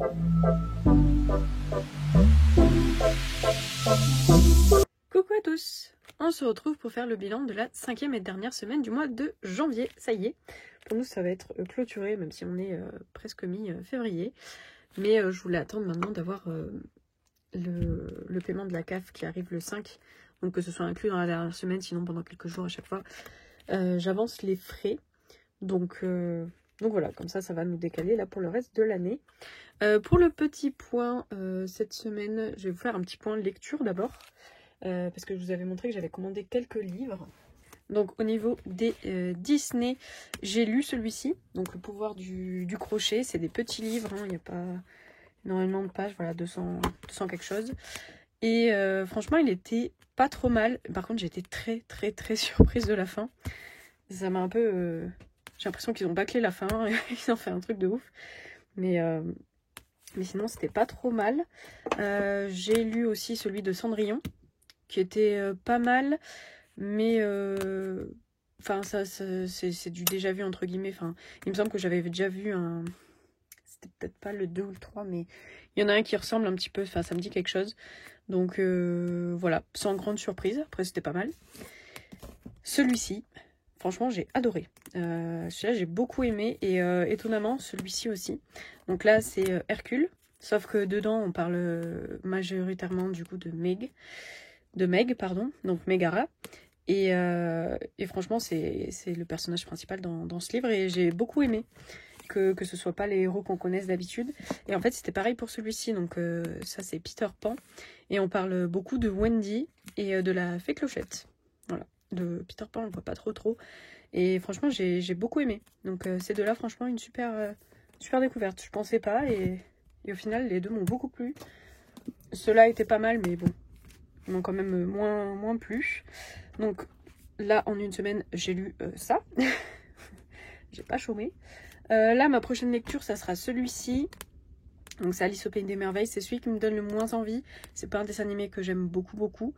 Coucou à tous, on se retrouve pour faire le bilan de la 5e et dernière semaine du mois de janvier. Ça y est, pour nous ça va être clôturé même si on est presque mi-février. Mais je voulais attendre maintenant d'avoir le paiement de la CAF qui arrive le 5. Donc que ce soit inclus dans la dernière semaine, sinon pendant quelques jours à chaque fois. J'avance les frais. Donc voilà, comme ça va nous décaler là pour le reste de l'année. Pour le petit point, cette semaine, je vais vous faire un petit point lecture d'abord. Parce que je vous avais montré que j'avais commandé quelques livres. Donc au niveau des Disney, j'ai lu celui-ci, donc Le pouvoir du crochet. C'est des petits livres, hein, il n'y a pas énormément de pages, voilà, 200 quelque chose. Et franchement, il était pas trop mal. Par contre, j'ai été très surprise de la fin. Ça m'a un peu... J'ai l'impression qu'ils ont bâclé la fin, ils ont fait un truc de ouf. Mais sinon, c'était pas trop mal. J'ai lu aussi celui de Cendrillon, qui était pas mal, mais enfin c'est du déjà vu entre guillemets. Enfin, il me semble que j'avais déjà vu un, c'était peut-être pas le 2 ou le 3, mais il y en a un qui ressemble un petit peu, enfin ça me dit quelque chose. Donc voilà, sans grande surprise, après c'était pas mal. Celui-ci, franchement j'ai adoré. Celui-là j'ai beaucoup aimé, et étonnamment celui-ci aussi. Donc là c'est Hercule, sauf que dedans on parle majoritairement du coup de Meg, donc Megara. Et franchement, c'est le personnage principal dans ce livre, et j'ai beaucoup aimé que ce soit pas les héros qu'on connaisse d'habitude. Et en fait, c'était pareil pour celui-ci, donc ça c'est Peter Pan. Et on parle beaucoup de Wendy et de la fée Clochette. Voilà, de Peter Pan, on le voit pas trop. Et franchement, j'ai beaucoup aimé. Donc ces deux-là, franchement, une super découverte. Je pensais pas, et au final, les deux m'ont beaucoup plu. Ceux-là étaient pas mal, mais bon, ils m'ont quand même moins plu. Donc là, en une semaine, j'ai lu ça. J'ai pas chômé. Là, ma prochaine lecture, ça sera celui-ci. Donc c'est Alice au Pays des Merveilles. C'est celui qui me donne le moins envie. C'est pas un dessin animé que j'aime beaucoup.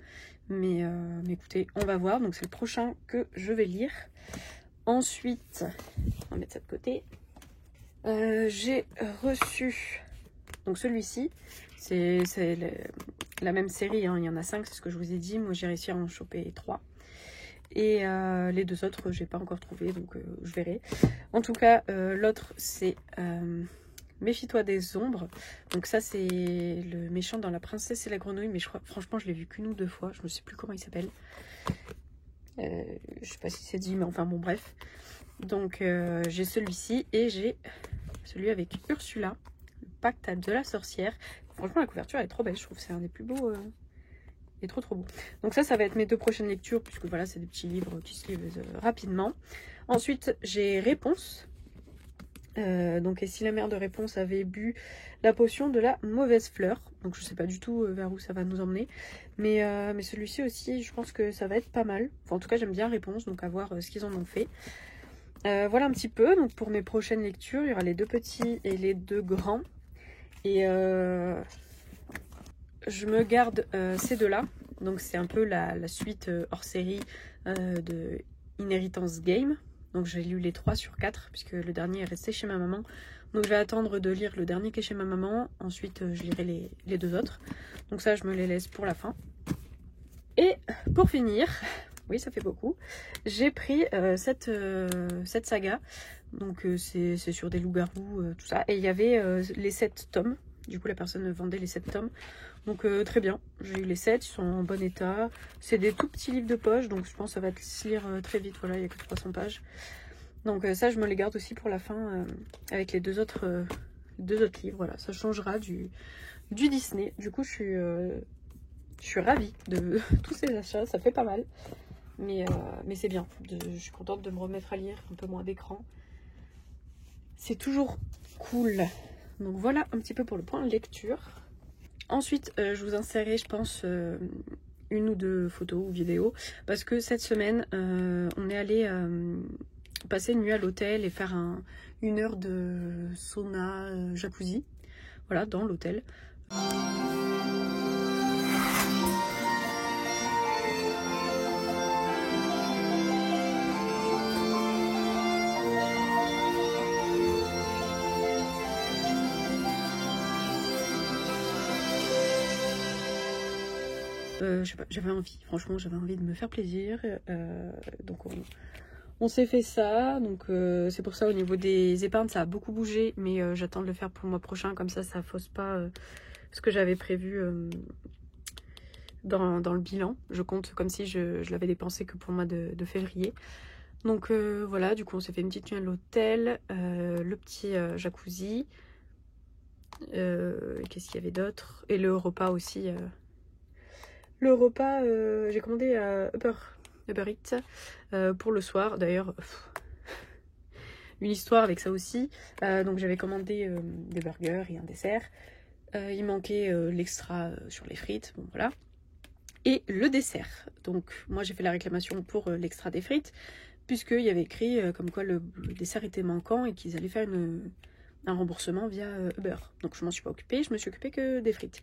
Mais écoutez, on va voir. Donc c'est le prochain que je vais lire. Ensuite, on va mettre ça de côté. J'ai reçu donc celui-ci. C'est la même série, hein. Il y en a 5, c'est ce que je vous ai dit. Moi, j'ai réussi à en choper 3. Et les deux autres, j'ai pas encore trouvé, donc je verrai. En tout cas, l'autre, c'est Méfie-toi des ombres. Donc ça, c'est le méchant dans La Princesse et la Grenouille. Mais je crois, franchement, je l'ai vu qu'une ou deux fois. Je ne sais plus comment il s'appelle. Je sais pas si c'est dit, mais enfin bon, bref. Donc j'ai celui-ci, et j'ai celui avec Ursula, le pacte de la sorcière. Franchement, la couverture elle est trop belle. Je trouve que c'est un des plus beaux... Il est trop beau. Donc ça va être mes 2 prochaines lectures, puisque voilà, c'est des petits livres qui se lisent rapidement. Ensuite, j'ai Réponse. Donc, et si la mère de Réponse avait bu la potion de la mauvaise fleur. Donc je sais pas du tout vers où ça va nous emmener. Mais celui-ci aussi, je pense que ça va être pas mal. Enfin, en tout cas, j'aime bien Réponse, donc à voir ce qu'ils en ont fait. Voilà un petit peu. Donc pour mes prochaines lectures, il y aura les 2 petits et les 2 grands. Et je me garde ces deux-là. Donc c'est un peu la suite hors série de Inheritance Game. Donc j'ai lu les 3 sur 4, puisque le dernier est resté chez ma maman. Donc je vais attendre de lire le dernier qui est chez ma maman. Ensuite je lirai les 2 autres. Donc ça, je me les laisse pour la fin. Et pour finir, oui ça fait beaucoup, j'ai pris cette saga. Donc c'est sur des loups-garous, tout ça. Et il y avait les 7 tomes. Du coup la personne vendait les 7 tomes. Donc très bien, j'ai eu les 7, ils sont en bon état. C'est des tout petits livres de poche, donc je pense que ça va se lire très vite. Voilà, il n'y a que 300 pages. Donc ça, je me les garde aussi pour la fin avec les deux autres livres. Voilà, ça changera du Disney. Du coup, je suis ravie de tous ces achats, ça fait pas mal. Mais c'est bien, je suis contente de me remettre à lire, un peu moins d'écran. C'est toujours cool. Donc voilà un petit peu pour le point lecture. Ensuite, je vous insérerai, je pense, 1 ou 2 photos ou vidéos. Parce que cette semaine, on est allé passer une nuit à l'hôtel et faire 1 heure de sauna jacuzzi. Voilà, dans l'hôtel. je sais pas, j'avais envie, franchement j'avais envie de me faire plaisir, donc on s'est fait ça, donc c'est pour ça au niveau des épargnes ça a beaucoup bougé, mais j'attends de le faire pour le mois prochain, comme ça fausse pas ce que j'avais prévu dans le bilan. Je compte comme si je l'avais dépensé que pour le mois de février. Donc voilà, du coup on s'est fait une petite nuit à l'hôtel, le petit jacuzzi, qu'est-ce qu'il y avait d'autre, et le repas aussi. Le repas, j'ai commandé à Uber Eats pour le soir. D'ailleurs, une histoire avec ça aussi. Donc j'avais commandé des burgers et un dessert. Il manquait l'extra sur les frites, bon voilà. Et le dessert. Donc moi j'ai fait la réclamation pour l'extra des frites, puisqu'il y avait écrit comme quoi le dessert était manquant et qu'ils allaient faire un remboursement via Uber. Donc je m'en suis pas occupée, je me suis occupée que des frites.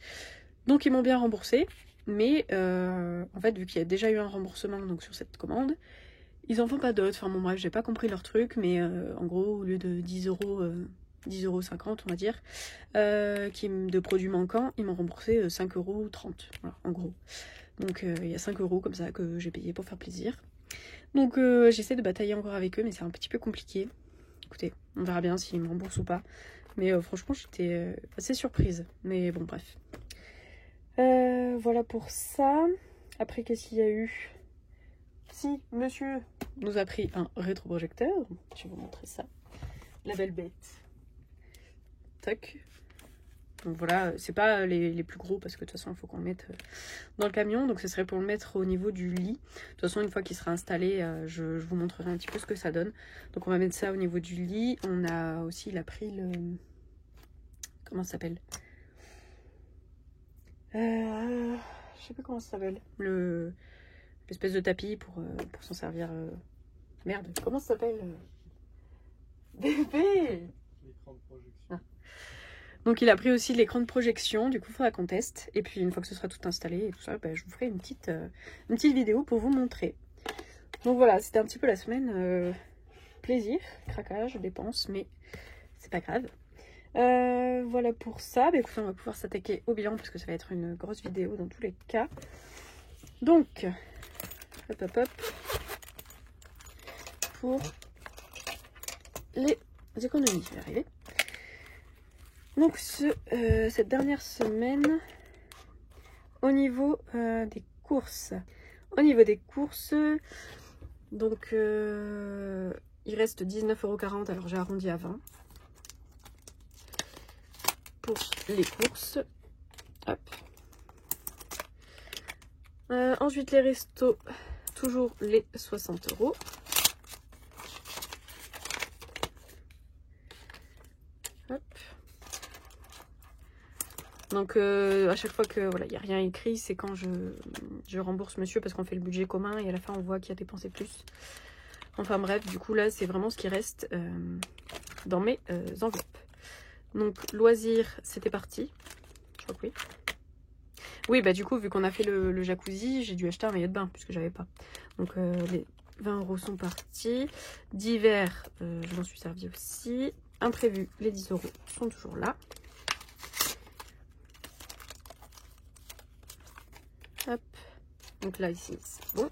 Donc ils m'ont bien remboursé, mais en fait vu qu'il y a déjà eu un remboursement donc sur cette commande, ils en font pas d'autres. Enfin bon bref, j'ai pas compris leur truc, mais en gros au lieu de 10 euros, 10,50 € on va dire, de produits manquants, ils m'ont remboursé 5,30 €, voilà, en gros. Donc il y a 5 € comme ça que j'ai payé pour faire plaisir. Donc j'essaie de batailler encore avec eux, mais c'est un petit peu compliqué. Écoutez, on verra bien s'ils me remboursent ou pas. Mais franchement j'étais assez surprise. Mais bon bref. Voilà pour ça. Après qu'est-ce qu'il y a eu? Si, monsieur nous a pris un rétroprojecteur. Je vais vous montrer ça. La belle bête. Tac. Donc voilà, c'est pas les plus gros parce que de toute façon il faut qu'on le mette dans le camion. Donc ce serait pour le mettre au niveau du lit. De toute façon une fois qu'il sera installé, je vous montrerai un petit peu ce que ça donne. Donc on va mettre ça au niveau du lit. On a aussi, il a pris le... Comment ça s'appelle? Je sais pas comment ça s'appelle. L'espèce de tapis pour s'en servir. Merde, comment ça s'appelle? Bébé! L'écran de projection. Ah. Donc il a pris aussi l'écran de projection, du coup il faudra qu'on teste. Et puis une fois que ce sera tout installé et tout ça, bah, je vous ferai une petite vidéo pour vous montrer. Donc voilà, c'était un petit peu la semaine plaisir, craquage, dépenses, mais c'est pas grave. Voilà pour ça. Bah, écoutez, on va pouvoir s'attaquer au bilan parce que ça va être une grosse vidéo dans tous les cas. Donc, hop hop hop, pour les économies, je vais y arriver. Donc cette dernière semaine, au niveau des courses, donc il reste 19,40 €, alors j'ai arrondi à 20 pour les courses. Hop. Ensuite les restos, toujours les 60 €. Hop. Donc à chaque fois que voilà, il n'y a rien écrit, c'est quand je rembourse monsieur parce qu'on fait le budget commun et à la fin on voit qui a dépensé plus. Enfin bref, du coup là c'est vraiment ce qui reste dans mes enveloppes. Donc loisirs, c'était parti. Je crois que oui. Oui, bah du coup vu qu'on a fait le jacuzzi, j'ai dû acheter un maillot de bain puisque j'avais pas. Donc les 20 € sont partis. D'hiver, je m'en suis servi aussi. Imprévu, les 10 € sont toujours là. Hop. Donc là ici c'est bon.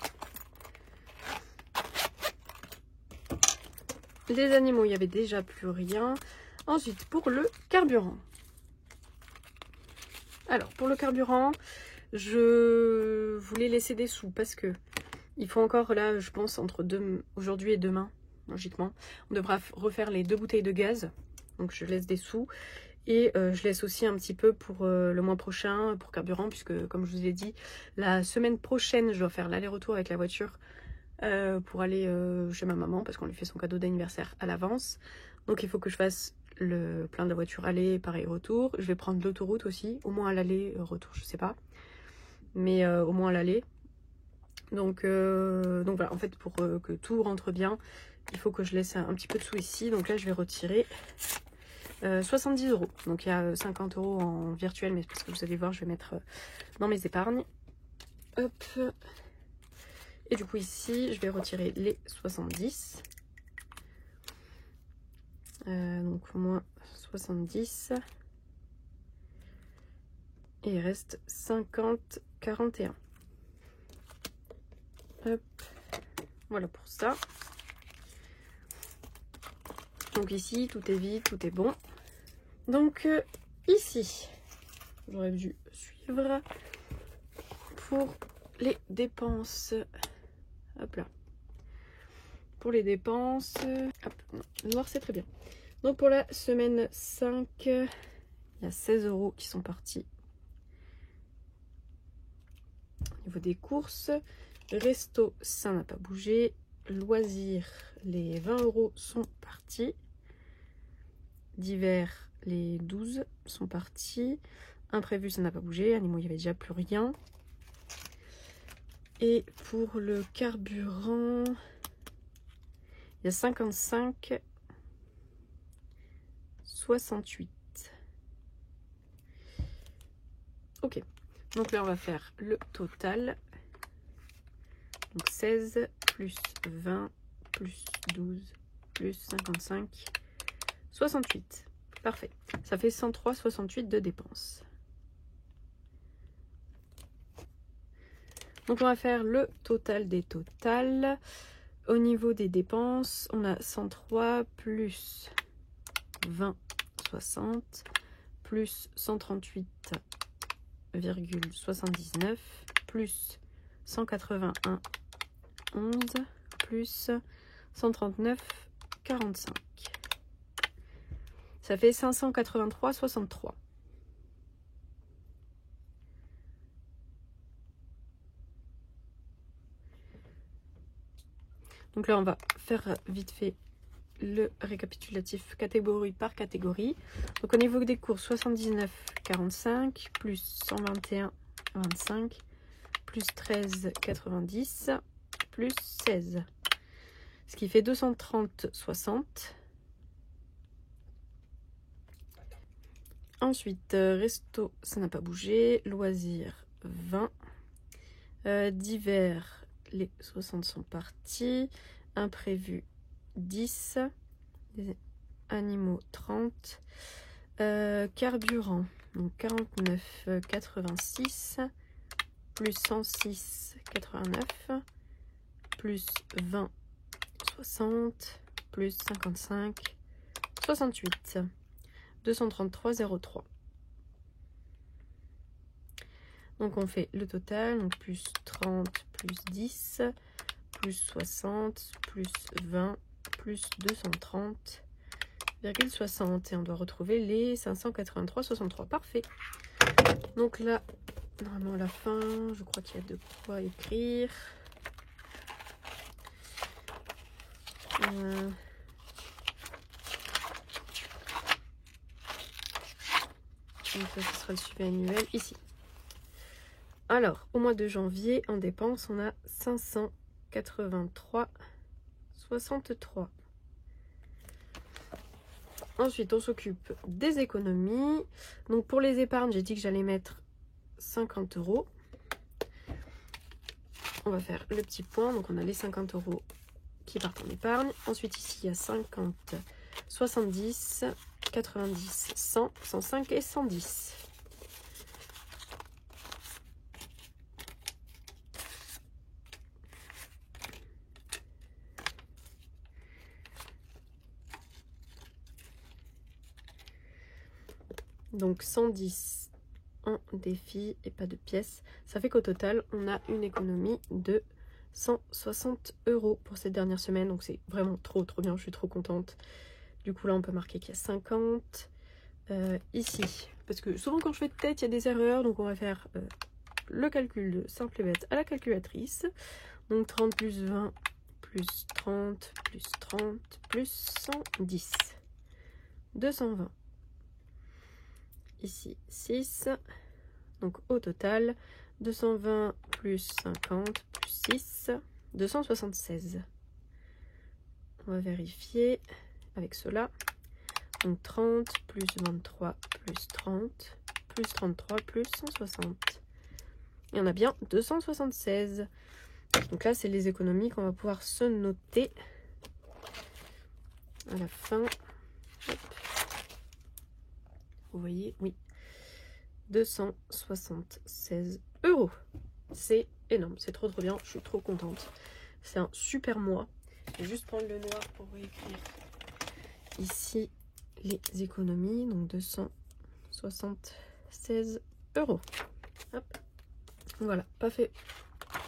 Les animaux, il n'y avait déjà plus rien. Ensuite pour le carburant. Alors pour le carburant, je voulais laisser des sous parce que il faut encore là, je pense, entre aujourd'hui et demain, logiquement, on devra refaire les 2 bouteilles de gaz. Donc je laisse des sous. Et je laisse aussi un petit peu pour le mois prochain, pour carburant, puisque comme je vous ai dit, la semaine prochaine, je dois faire l'aller-retour avec la voiture pour aller chez ma maman, parce qu'on lui fait son cadeau d'anniversaire à l'avance. Donc il faut que je fasse le plein de la voiture aller, pareil, retour. Je vais prendre l'autoroute aussi, au moins à l'aller, retour, je sais pas. Mais au moins à l'aller. Donc voilà, en fait, pour que tout rentre bien, il faut que je laisse un petit peu de sous ici. Donc là, je vais retirer 70 €. Donc il y a 50 € en virtuel, mais c'est parce que vous allez voir, je vais mettre dans mes épargnes. Hop. Et du coup ici, je vais retirer les 70. Donc au moins 70. Et il reste 50, 41. Hop. Voilà pour ça. Donc ici, tout est vide, tout est bon. Donc ici, j'aurais dû suivre pour les dépenses. Hop là. Pour les dépenses, hop, non, le noir c'est très bien. Donc pour la semaine 5, il y a 16 € qui sont partis. Au niveau des courses, resto, ça n'a pas bougé. Loisirs, les 20 € sont partis. Divers, les 12 sont partis. Imprévu, ça n'a pas bougé. Animaux, il n'y avait déjà plus rien. Et pour le carburant, il y a 55, 68. Ok, donc là on va faire le total. Donc 16 plus 20 plus 12 plus 55, 68. Parfait. Ça fait 103,68 de dépenses. Donc on va faire le total des totals. Au niveau des dépenses, on a 103 plus 20, 60 plus 138,79 plus 181, 11 plus 139, 45. Ça fait 583,63. Donc là, on va faire vite fait le récapitulatif catégorie par catégorie. Donc au niveau des courses, 79,45 plus 121,25 plus 13,90 plus 16. Ce qui fait 230,60. Ensuite, resto, ça n'a pas bougé. Loisirs, 20. Divers, les 60 sont partis. Imprévu, 10. Les animaux, 30. Carburant, donc 49,86 plus 106,89 plus 20, 60 plus 55, 68. 233,03. Donc on fait le total, donc plus 30 plus 10 plus 60 plus 20 plus 230,60 et on doit retrouver les 583,63. Parfait. Donc là, normalement à la fin, je crois qu'il y a de quoi écrire. Donc ça, ce sera le suivi annuel ici. Alors, au mois de janvier, en dépenses, on a 583,63. Ensuite, on s'occupe des économies. Donc, pour les épargnes, j'ai dit que j'allais mettre 50 €. On va faire le petit point. Donc, on a les 50 € qui partent en épargne. Ensuite, ici, il y a 50, 70, 90, 100, 105 et 110. Donc 110 en défi et pas de pièces. Ça fait qu'au total, on a une économie de 160 € pour cette dernière semaine. Donc c'est vraiment trop bien, je suis trop contente. Du coup là, on peut marquer qu'il y a 50. Ici, parce que souvent quand je fais de tête, il y a des erreurs. Donc on va faire le calcul de simple et bête à la calculatrice. Donc 30 plus 20 plus 30 plus 30 plus 110. 220. Ici 6, donc au total 220 plus 50 plus 6, 276. On va vérifier avec cela. Donc 30 plus 23 plus 30 plus 33 plus 160. Et on a bien 276. Donc là, c'est les économies qu'on va pouvoir se noter à la fin. Hop. Vous voyez, oui, 276 €. C'est énorme, c'est trop bien, je suis trop contente. C'est un super mois. Je vais juste prendre le noir pour écrire ici les économies. Donc 276 €. Hop. Voilà, pas fait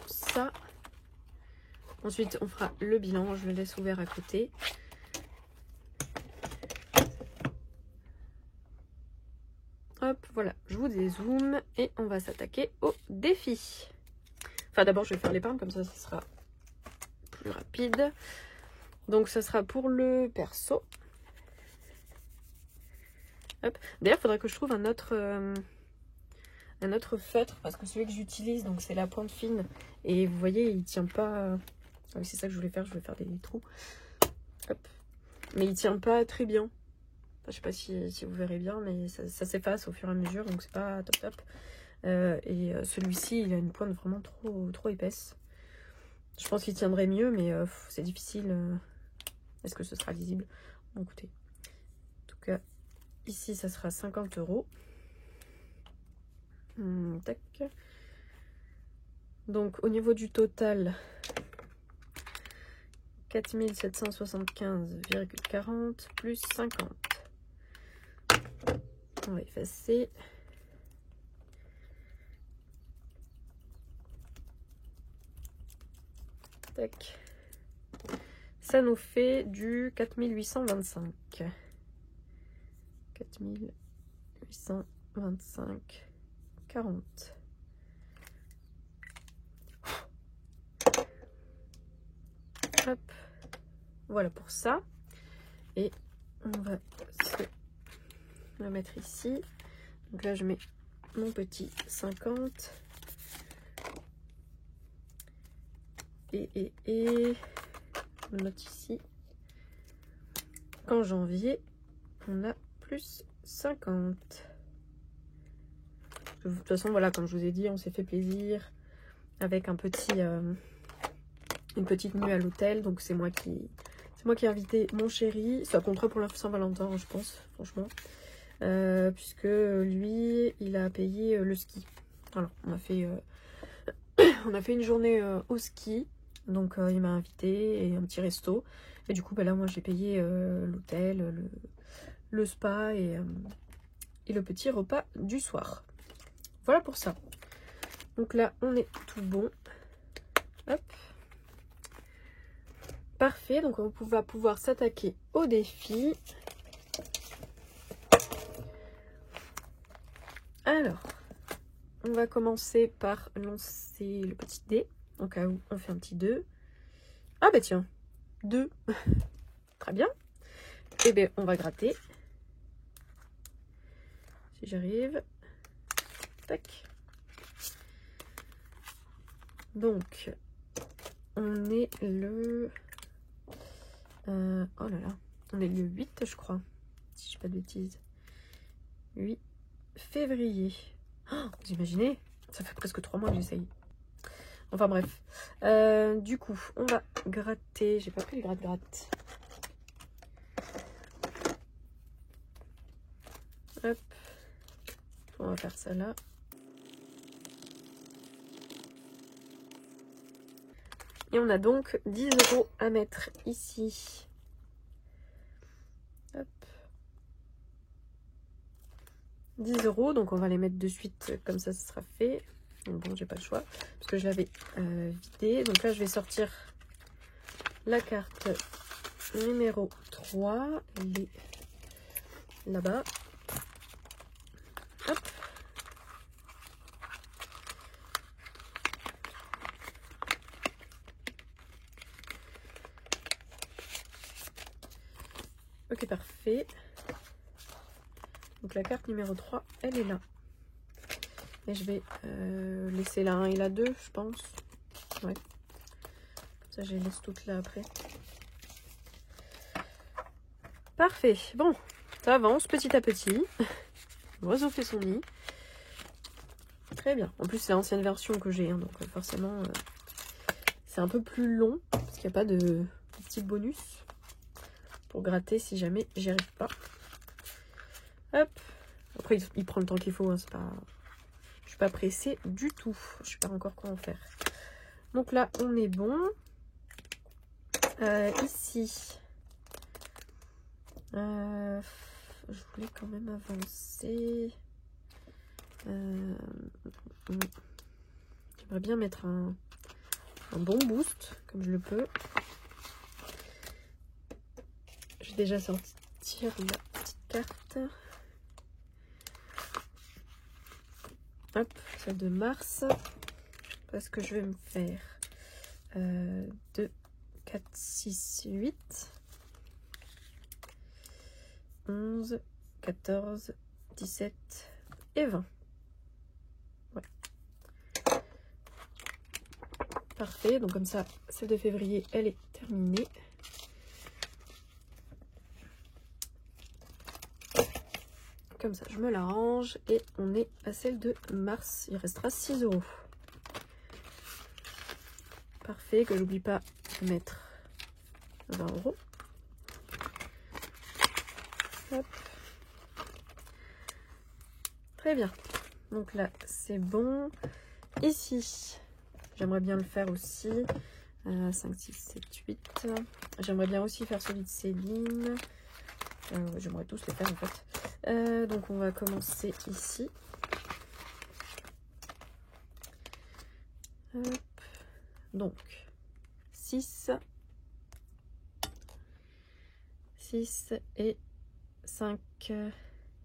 ça. Ensuite, on fera le bilan. Je le laisse ouvert à côté. Hop, voilà, je vous dézoome et on va s'attaquer au défi. Enfin, d'abord, je vais faire l'épargne, comme ça sera plus rapide. Donc, ça sera pour le perso. Hop. D'ailleurs, il faudrait que je trouve un autre feutre, parce que celui que j'utilise, donc c'est la pointe fine. Et vous voyez, il tient pas... Ah oui, c'est ça que je voulais faire des trous. Hop. Mais il tient pas très bien. Enfin, je sais pas si vous verrez bien, mais ça s'efface au fur et à mesure, donc c'est pas top top. Celui-ci, il a une pointe vraiment trop épaisse. Je pense qu'il tiendrait mieux, mais c'est difficile. Est-ce que ce sera lisible? Bon, écoutez. En tout cas, ici, ça sera 50 €. Tac. Donc, au niveau du total, 4775,40 plus 50. On va effacer. Tac. Ça nous fait du 4825. 4825,40. Hop. Voilà pour ça. Et on va se le mettre ici. Donc là, je mets mon petit 50. Et je note ici qu'en janvier, on a plus 50. De toute façon, voilà, comme je vous ai dit, on s'est fait plaisir avec un petit, une petite nuit à l'hôtel. Donc c'est moi qui ai invité mon chéri. Ça comptera pour la Saint-Valentin, je pense, franchement. Puisque lui, il a payé le ski. Voilà, on a fait une journée au ski. Donc il m'a invité et un petit resto. Et du coup, bah, là, moi, j'ai payé l'hôtel, le spa et le petit repas du soir. Voilà pour ça. Donc là, on est tout bon. Hop. Parfait. Donc on va pouvoir s'attaquer au défi. Alors, on va commencer par lancer le petit dé. Au cas où on fait un petit 2. Ah bah tiens, 2. Très bien. Et bien, on va gratter. Si j'arrive. Tac. Donc, on est le... oh là là. On est le 8, je crois. Si je dis pas de bêtises. 8 février. Oh, vous imaginez? Ça fait presque 3 mois que j'essaye. Enfin bref. Du coup, on va gratter. J'ai pas pris le gratte-gratte. Hop. On va faire ça là. Et on a donc 10 € à mettre ici. Hop. 10 €, donc on va les mettre de suite, comme ça ce sera fait. Donc bon, j'ai pas le choix, parce que je l'avais vidé. Donc là, je vais sortir la carte numéro 3. Elle est là-bas. Hop. Ok, parfait. Donc la carte numéro 3, elle est là. Et je vais laisser la 1 et la 2, je pense. Ouais. Comme ça, je les laisse toutes là après. Parfait. Bon, ça avance petit à petit. L'oiseau fait son nid. Très bien. En plus, c'est l'ancienne version que j'ai, hein, donc forcément, c'est un peu plus long, parce qu'il n'y a pas de petits bonus pour gratter si jamais j'y arrive pas. Hop. Après, il prend le temps qu'il faut, hein, c'est pas... suis pas pressée du tout. Je sais pas encore quoi en faire. Donc là, on est bon. Ici, je voulais quand même avancer. J'aimerais bien mettre un bon boost, comme je le peux. Je vais déjà sortir la petite carte. Hop, celle de mars. Parce que je vais me faire 2, 4, 6, 8, 11, 14, 17 et 20. Ouais. Parfait, donc comme ça, celle de février, elle est terminée. Comme ça, je me la range et on est à celle de mars. Il restera 6 €. Parfait, que j'oublie pas de mettre 20 €. Hop. Très bien. Donc là, c'est bon. Ici, j'aimerais bien le faire aussi. 5, 6, 7, 8. J'aimerais bien aussi faire celui de Céline. J'aimerais tous les faire en fait. Donc on va commencer ici. Hop. Donc 6 et 5.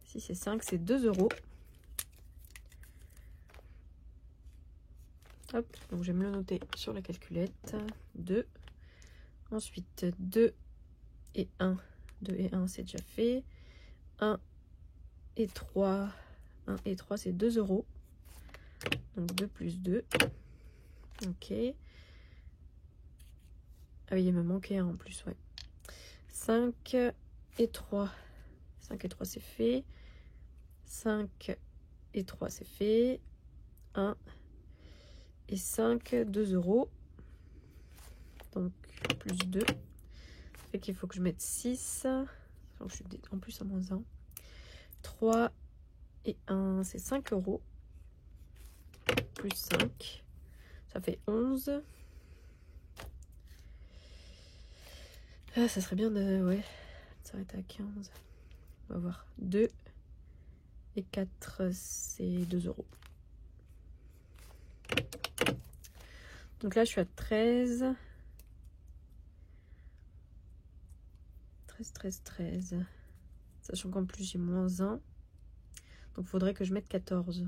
6 et 5, c'est 2 €. Hop, donc je vais me le noter sur la calculette. 2. Ensuite 2 et 1. 2 et 1, c'est déjà fait. 1 et 3. 1 et 3, c'est 2 €. Donc 2 plus 2. Ok. Ah oui, il me manquait un en plus, ouais. 5 et 3. 5 et 3, c'est fait. 5 et 3, c'est fait. 1 et 5, 2 €. Donc plus 2. Ça fait qu'il faut que je mette 6. Donc je suis en plus à moins 1. 3 et 1, c'est 5 €. Plus 5. Ça fait 11. Ah, ça serait bien de s'arrêter à 15. On va voir. 2 et 4, c'est 2 €. Donc là, je suis à 13. 13, 13, 13. Sachant qu'en plus, j'ai moins 1. Donc, il faudrait que je mette 14.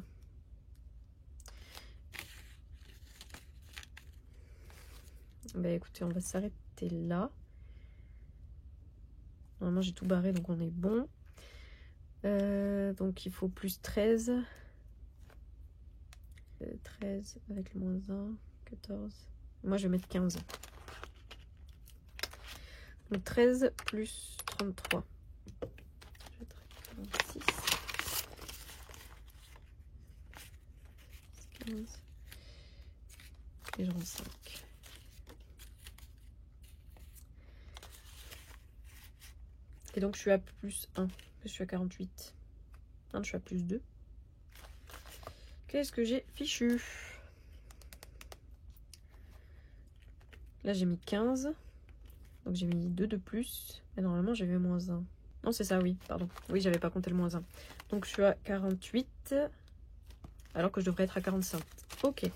Bah écoutez, on va s'arrêter là. Normalement, j'ai tout barré, donc on est bon. Donc, il faut plus 13. 13 avec le moins 1, 14. Moi, je vais mettre 15. Donc, 13 plus 33. Je vais mettre 46. 15. Et je rends 5. Et donc, je suis à plus 1. Je suis à 48. Je suis à plus 2. Qu'est-ce que j'ai fichu? Là, j'ai mis 15. Donc, j'ai mis 2 de plus. Et normalement, j'avais moins 1. Non, c'est ça, oui. Pardon. Oui, j'avais pas compté le moins 1. Donc, je suis à 48. Alors que je devrais être à 45. Ok.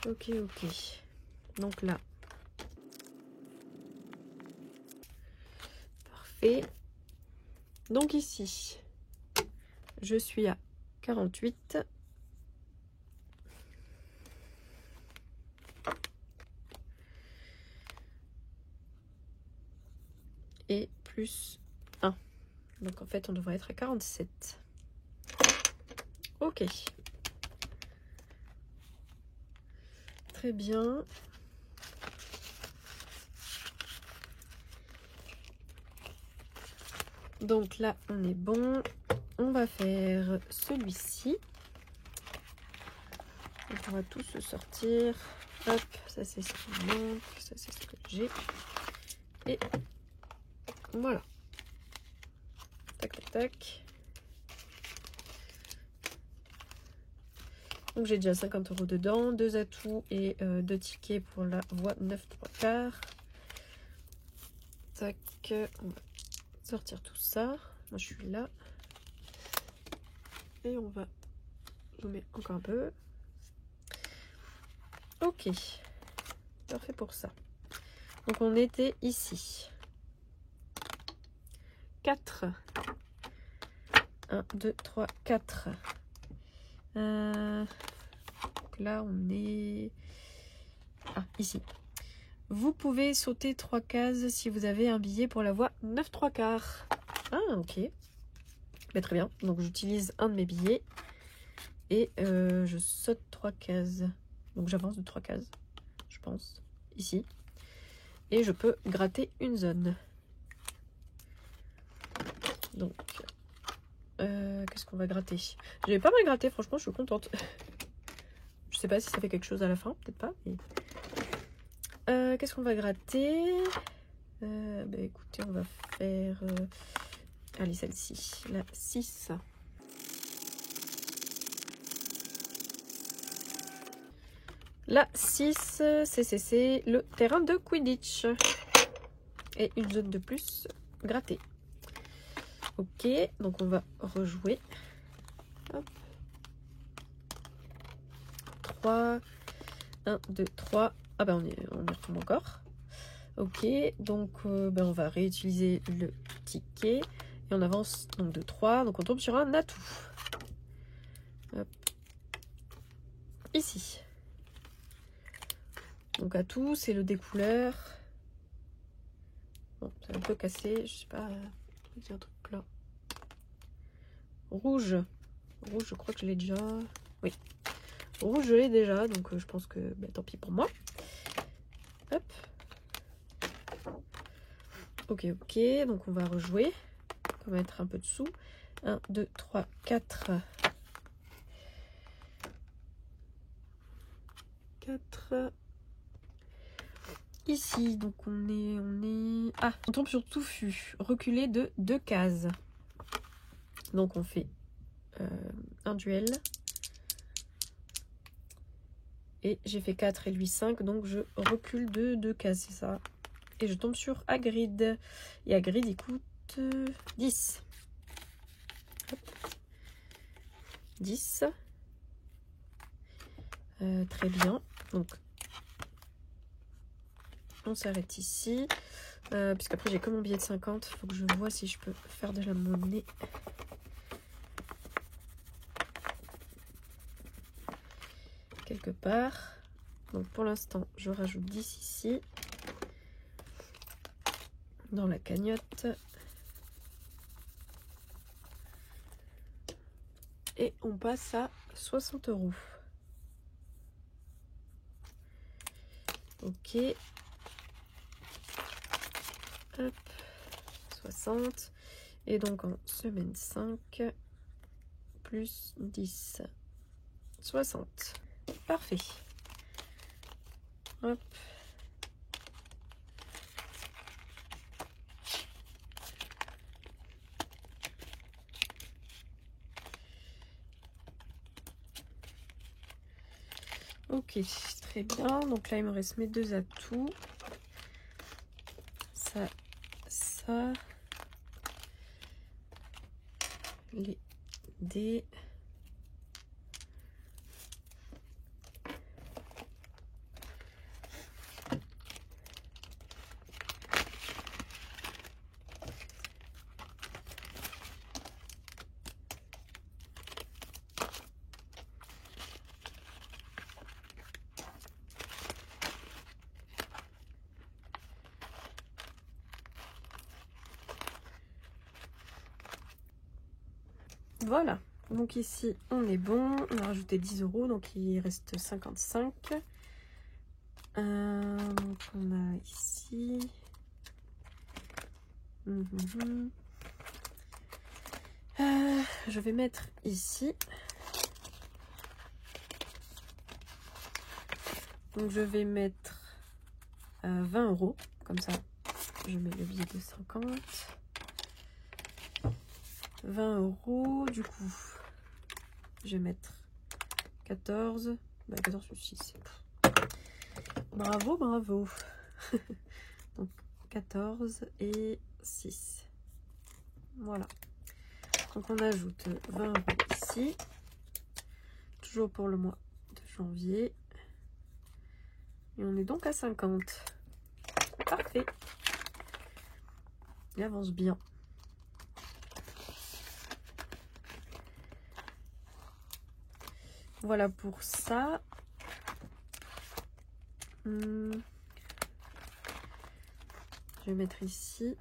Ok, ok. Donc là. Parfait. Donc ici, je suis à 48. Et plus 1. Donc en fait, on devrait être à 47. Ok. Très bien. Donc là, on est bon. On va faire celui-ci. On va tous se sortir. Hop, ça c'est ce qui manque. Ça c'est ce que j'ai. Et voilà. Tac, tac, tac. Donc j'ai déjà 50 € dedans, 2 atouts et 2 tickets pour la voie 9 3/4. Tac, on va sortir tout ça. Moi je suis là. Et on va zoomer encore un peu. Ok, parfait pour ça. Donc on était ici. 4. 1, 2, 3, 4. Donc là on est... Ah, ici. Vous pouvez sauter 3 cases si vous avez un billet pour la voie 9 3/4. Ah, ok. Bah, très bien. Donc j'utilise un de mes billets et je saute 3 cases. Donc j'avance de 3 cases, je pense, ici. Et je peux gratter une zone. Donc, qu'est-ce qu'on va gratter? J'ai pas mal gratté, franchement, je suis contente. Je sais pas si ça fait quelque chose à la fin, peut-être pas. Mais... qu'est-ce qu'on va gratter? Bah, écoutez, on va faire... allez, celle-ci, la 6. La 6, c'est le terrain de Quidditch. Et une zone de plus grattée. Ok, donc on va rejouer. Hop. 3, 1, 2, 3. Ah bah on y retombe encore. Ok, donc on va réutiliser le ticket. Et on avance donc de 3. Donc on tombe sur un atout. Hop. Ici. Donc atout, c'est le découleur. Bon, c'est un peu cassé, je sais pas. Un truc plat. Rouge. Rouge, je crois que je l'ai déjà. Oui. Rouge, je l'ai déjà, donc je pense que bah, tant pis pour moi. Hop. Ok, ok. Donc on va rejouer. On va mettre un peu de sous. 1, 2, 3, 4. 4. Ici, donc on est... Ah, on tombe sur touffu. Reculé de 2 cases. Donc on fait un duel. Et j'ai fait 4 et lui 5, donc je recule de 2 cases, c'est ça. Et je tombe sur Hagrid. Et Hagrid, il coûte 10. Hop. 10. Très bien. Donc, on s'arrête ici. Puisqu'après, j'ai que mon billet de 50. Il faut que je vois si je peux faire de la monnaie. Quelque part. Donc, pour l'instant, je rajoute 10 ici. Dans la cagnotte. Et on passe à 60 €. Ok. Hop. 60. Et donc en semaine 5, plus 10. 60. Parfait. Hop. Ok, très bien. Donc là, il me reste mes 2 atouts. Ça. Les dés. Voilà, donc ici on est bon, on a rajouté 10 €, donc il reste 55. Donc on a ici. Je vais mettre ici. Donc je vais mettre 20 €, comme ça je mets le billet de 50. 20 €, du coup je vais mettre 14. Bah 14 plus 6. Bravo, bravo. Donc 14 et 6. Voilà. Donc on ajoute 20 € ici. Toujours pour le mois de janvier. Et on est donc à 50. Parfait. Il avance bien. Voilà pour ça. Je vais mettre ici.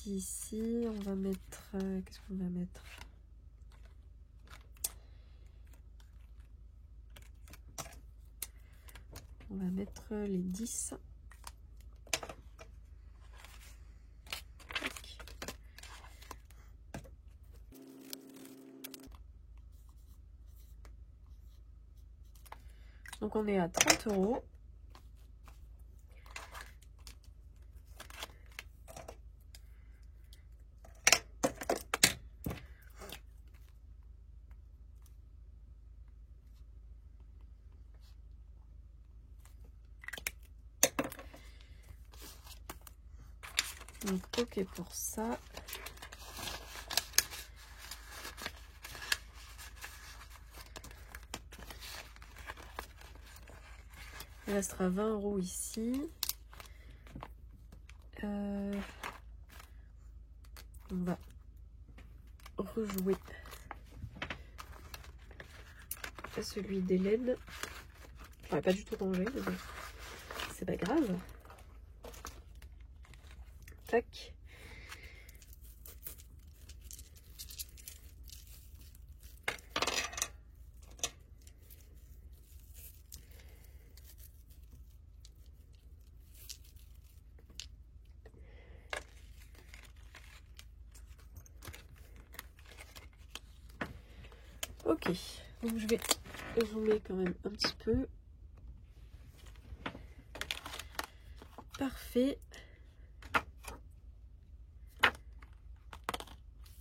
Ici, on va mettre... qu'est-ce qu'on va mettre? On va mettre les 10. Tac. Donc on est à 30 €. Donc ok pour ça. Il restera 20 € ici. On va rejouer à celui d'Hélène. Enfin, pas du tout rangé, mais bon, c'est pas grave. Tac. Ok, donc je vais zoomer quand même un petit peu. Parfait.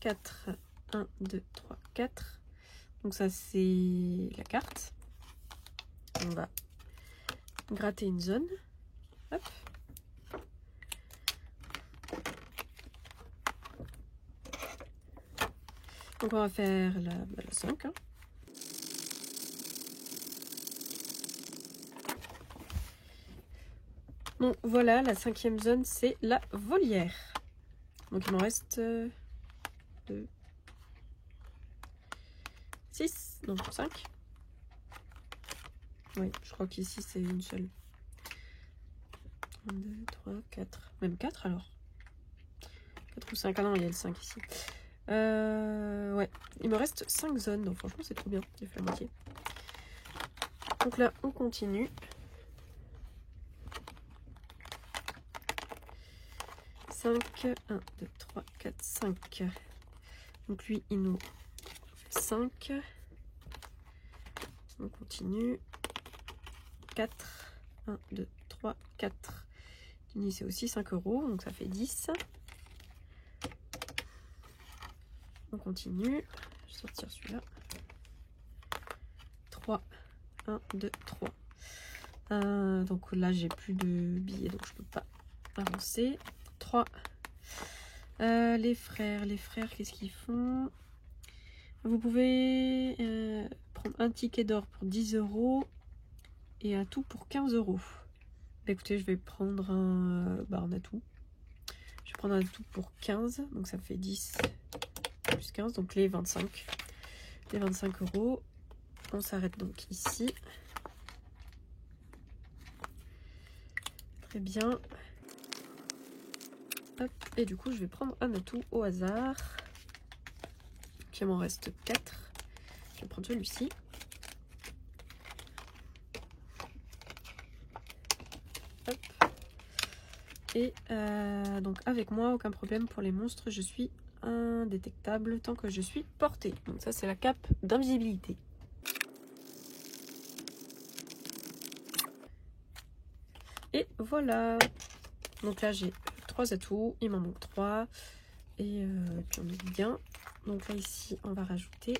4, 1, 2, 3, 4. Donc ça c'est la carte. On va gratter une zone. Hop. Donc on va faire la 5. Hein. Bon voilà, la 5e zone c'est la volière. Donc il m'en reste 2, 6, non 5. Oui, je crois qu'ici c'est une seule. 1, 2, 3, 4. Même 4 alors. 4 ou 5. Ah non, il y a le 5 ici. Ouais, il me reste 5 zones. Donc franchement, c'est trop bien. J'ai fait la moitié. Donc là, on continue. 5. 1, 2, 3, 4, 5. Donc lui, il nous fait 5. On continue. 4. 1, 2, 3, 4. C'est aussi 5 €, donc ça fait 10. On continue. Je vais sortir celui-là. 3. 1, 2, 3. Donc là, j'ai plus de billets, donc je peux pas avancer. 3. Les frères, qu'est-ce qu'ils font? Vous pouvez prendre un ticket d'or pour 10 € et un tout pour 15 €. Bah, écoutez, je vais prendre un atout. Je vais prendre un atout pour 15, donc ça fait 10 plus 15, donc les 25. Les 25 €. On s'arrête donc ici. Très bien. Hop, et du coup, je vais prendre un atout au hasard. Donc, il m'en reste 4. Je vais prendre celui-ci. Hop. Et donc avec moi, aucun problème pour les monstres, je suis indétectable tant que je suis portée. Donc ça c'est la cape d'invisibilité. Et voilà. Donc là j'ai 3 atouts, il m'en manque 3. Et puis on est bien. Donc là ici on va rajouter.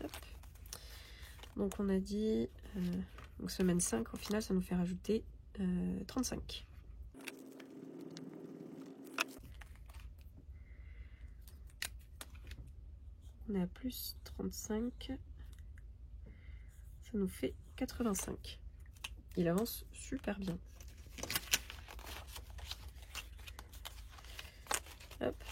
Hop. Donc on a dit donc semaine 5, au final ça nous fait rajouter 35. On est à plus 35. Ça nous fait 85. Il avance super bien. Hop.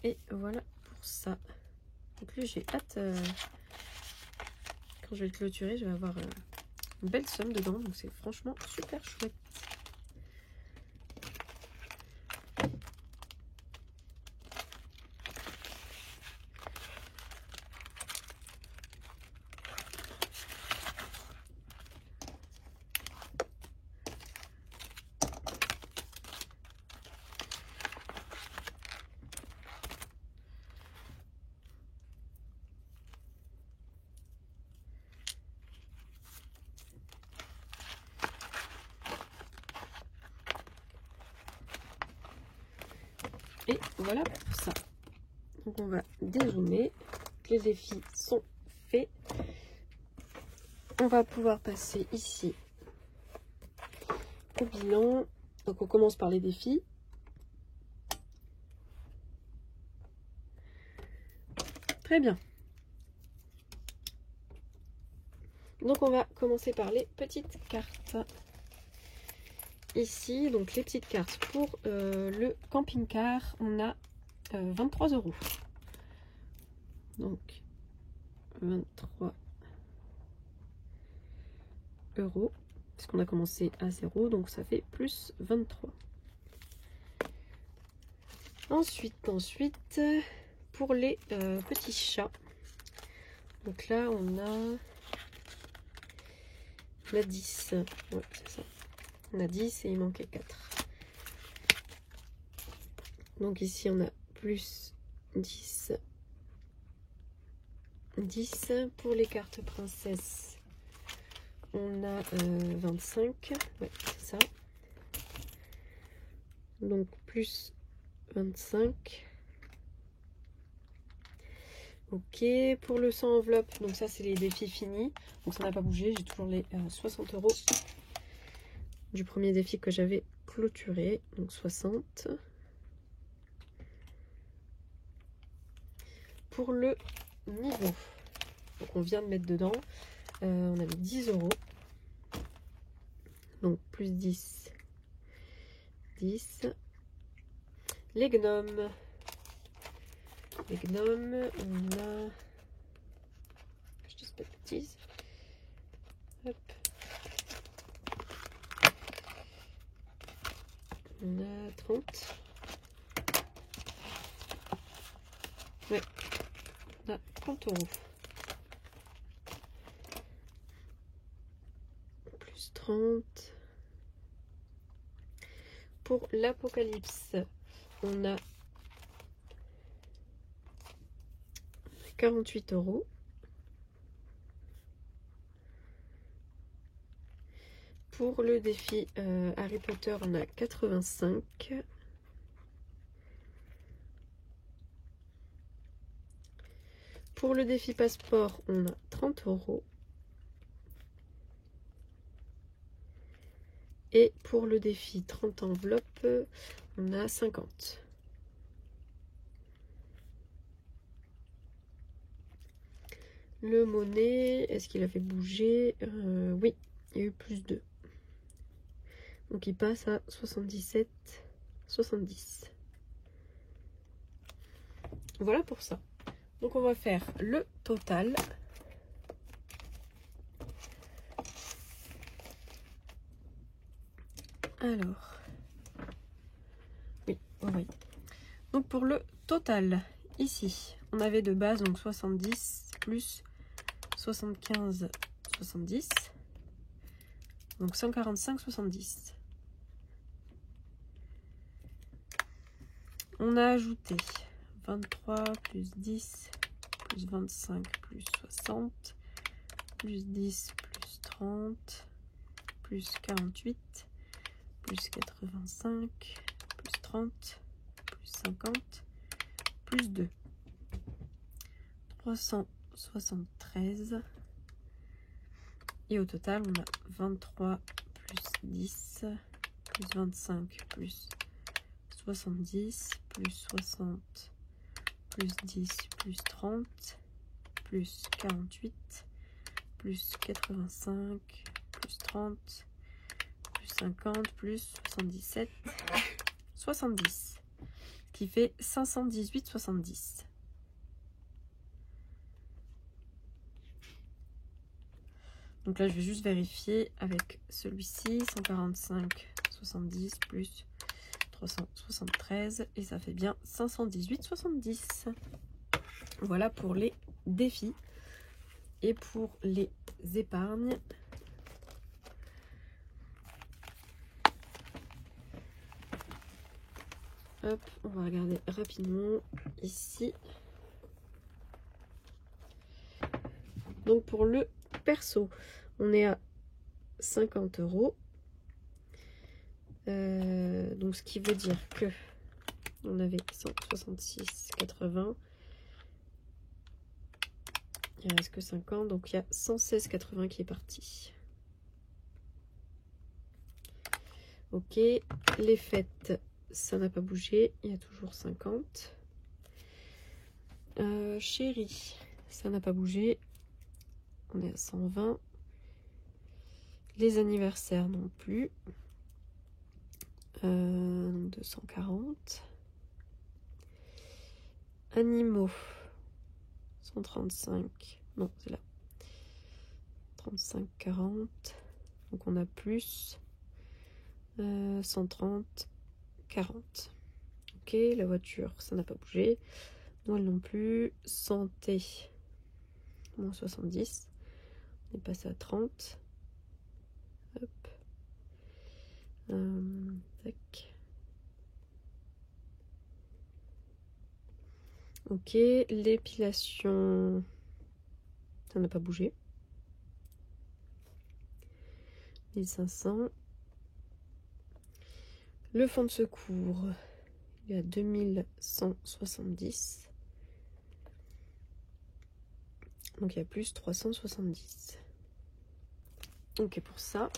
Et voilà pour ça. Donc lui j'ai hâte, quand je vais le clôturer, je vais avoir une belle somme dedans, donc c'est franchement super chouette. Et voilà pour ça. Donc on va dézoomer. Les défis sont faits. On va pouvoir passer ici au bilan. Donc on commence par les défis. Très bien. Donc on va commencer par les petites cartes. Ici, donc les petites cartes pour le camping-car, on a 23 €. Donc 23 €. Parce qu'on a commencé à 0, donc ça fait plus 23. Ensuite, pour les petits chats. Donc là, on a 10. Ouais, c'est ça. On a 10 et il manquait 4. Donc ici, on a plus 10. 10. Pour les cartes princesses, on a 25. Ouais, c'est ça. Donc plus 25. Ok, pour le 100 enveloppe, donc ça c'est les défis finis. Donc ça n'a pas bougé, j'ai toujours les 60 € du premier défi que j'avais clôturé. Donc 60. Pour le niveau, donc on vient de mettre dedans, on avait 10 €. Donc plus 10. 10. Les gnomes. Les gnomes, on a... Je dis pas de bêtises. Hop. On a 30. Ouais. On a 30 €. Plus 30. Pour l'Apocalypse, on a 48 €. Pour le défi Harry Potter, on a 85. Pour le défi passeport, on a 30 €. Et pour le défi 30 enveloppes, on a 50. Le monnaie, est-ce qu'il a fait bouger? Oui, il y a eu plus 2. Donc il passe à 77, 70. Voilà pour ça. Donc on va faire le total. Alors, oui. Donc pour le total, ici, on avait de base donc 70 plus 75, 70. Donc 145, 70. on a ajouté 23 plus 10 plus 25 plus 60 plus 10 plus 30 plus 48 plus 85 plus 30 plus 50 plus 2. 373. Et au total, on a 23 plus 10 plus 25 plus 70 plus 60 plus 10 plus 30 plus 48 plus 85 plus 30 plus 50 plus 77 70, ce qui fait 518,70. Donc là, je vais juste vérifier avec celui-ci, 145,70 plus 373, et ça fait bien 518,70. Voilà pour les défis. Et pour les épargnes, hop, on va regarder rapidement ici. Donc pour le perso, on est à 50 €. Donc ce qui veut dire que on avait 166,80. Il reste que 50, donc il y a 116,80 qui est parti. Ok, les fêtes, ça n'a pas bougé, il y a toujours 50. Chérie, ça n'a pas bougé, on est à 120. Les anniversaires non plus, 240. Animaux, 135, non c'est là, 35, 40, donc on a plus, 130, 40. Ok, la voiture, ça n'a pas bougé, Noël non plus. Santé, moins 70, on est passé à 30. Hop. Tac. Ok, l'épilation, ça n'a pas bougé. 1500. Le fonds de secours, il y a 2170. Donc il y a plus 370. Ok pour ça.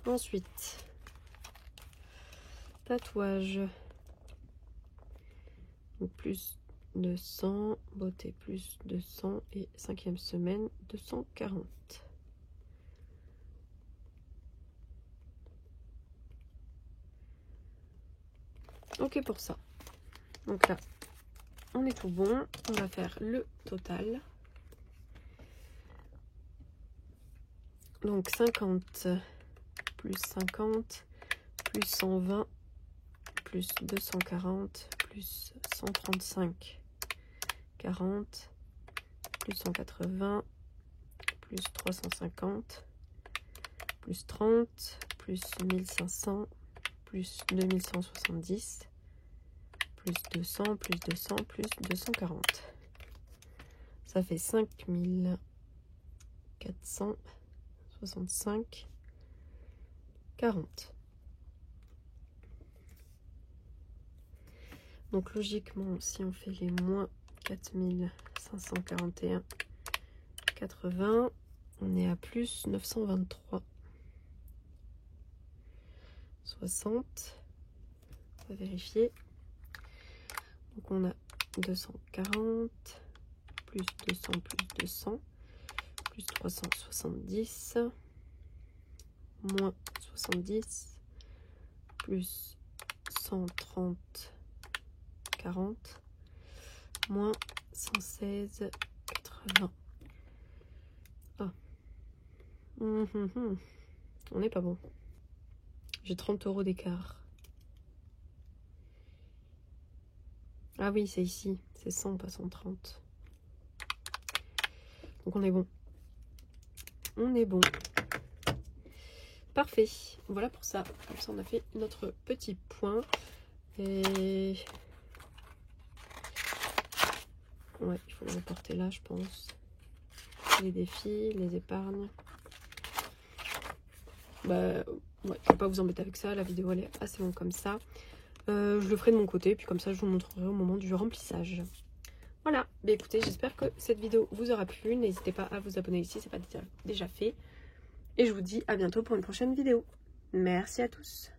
Ensuite, tatouage. Donc plus 200, beauté plus 200 et 5e semaine 240. Ok pour ça. Donc là, on est tout bon. On va faire le total. Donc 50 plus 50 plus 120 plus 240 plus 135 40 plus 180 plus 350 plus 30 plus 1500 plus 2170 plus 200 plus 200 plus 240. Ça fait 5465 40. Donc logiquement, si on fait les moins 4541 80, on est à plus 923 60. On va vérifier. Donc on a 240 plus 200 plus 200 plus 370 moins 70 plus 130 40 moins 116 80. Ah. On n'est pas bon. J'ai 30 € d'écart. Ah oui, c'est ici. C'est 100, pas 130. Donc on est bon. On est bon. parfait. Voilà pour ça. Comme ça, on a fait notre petit point. Et... ouais, il faut le reporter là, je pense. Les défis, les épargnes. Bah, ouais, je vais pas vous embêter avec ça. La vidéo, elle est assez longue comme ça. Je le ferai de mon côté, puis comme ça, je vous montrerai au moment du remplissage. Voilà, bah écoutez, j'espère que cette vidéo vous aura plu. N'hésitez pas à vous abonner ici, c'est pas déjà fait. Et je vous dis à bientôt pour une prochaine vidéo. Merci à tous.